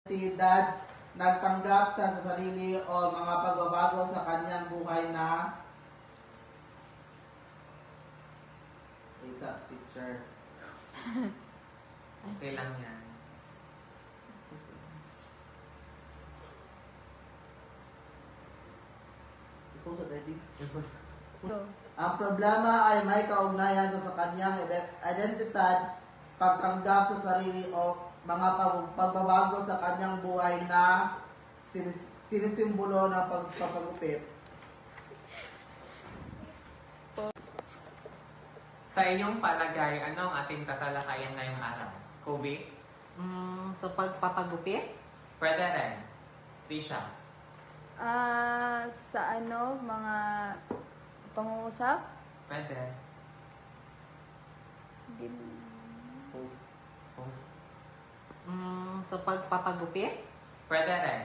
identidad, nagtanggap sa sarili o mga pagbabago sa kanyang buhay na teacher. Okay lang yan. Ang problema ay may kaugnayan sa kanyang identidad, pagtanggap sa sarili o mga pagbabago sa kanyang buhay na sinisimbolo ng pagpapagupit. Sa inyong palagay, ano ang ating tatalakayan ngayong araw? Kobe? Sa pagpapagupit? Pwede rin. Tisha? Sa mga pangungusap? Pwede. Sa pagpapagupit? Pwede rin.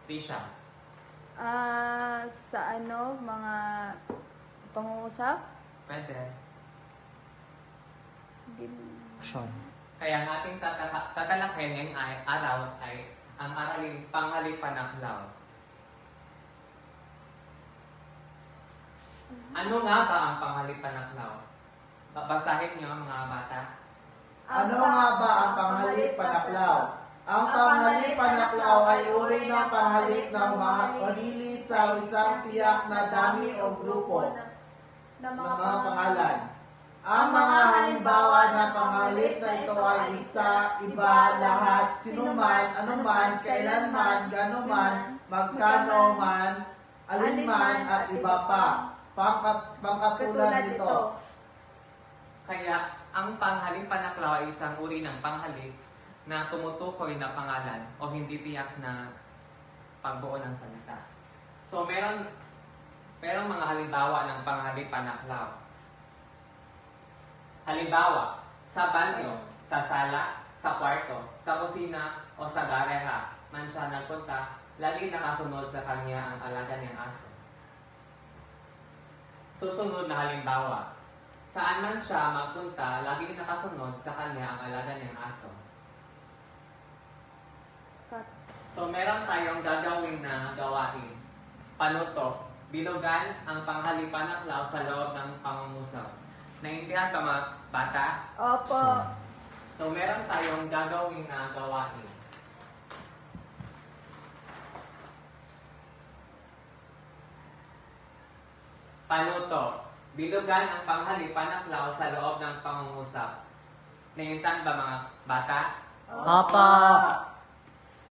Tisha? Sa mga pangungusap? Pwede. Action. Kaya ang ating tatalakayan ngayong araw ay ang aralin pangalipanaklaw. Ano nga ba ang pangalipanaklaw? Babasahin niyo mga bata. Ano nga ba ang pangalipanaklaw? Ang pangalipanaklaw ay uri ng panghalip na humahalili sa isang tiyak na dami o grupo ng mga pangalan. Ang mga halimbawa na panghalip na ito ay isa, iba, lahat, sinuman, anuman, kailanman, ganuman, magkano man, alinman, at iba pa. Pangkatulad nito. Kaya ang pangalipanaklaw ay isang uri ng panghalip na tumutukoy na pangalan o hindi tiyak na pagbuo ng salita. So, merong mga halimbawa ng pangalipanaklaw. Halimbawa, sa banyo, sa sala, sa kwarto, sa kusina, o sa gareha, man siya nagpunta, lagi nakasunod sa kanya ang alaga niyang aso. Susunod na halimbawa, saan man siya magpunta, lagi nakasunod sa kanya ang alaga niyang aso. So, meron tayong gagawin na gawain. Panuto, bilugan ang pangalipanaklaw sa loob ng pangungusap. Naintindihan ka mga bata? Opo. So, meron tayong gagawin na gawain. Panuto, bilugan ang pangalipanaklaw sa loob ng pangungusap. Naintindihan ba mga bata? Opo.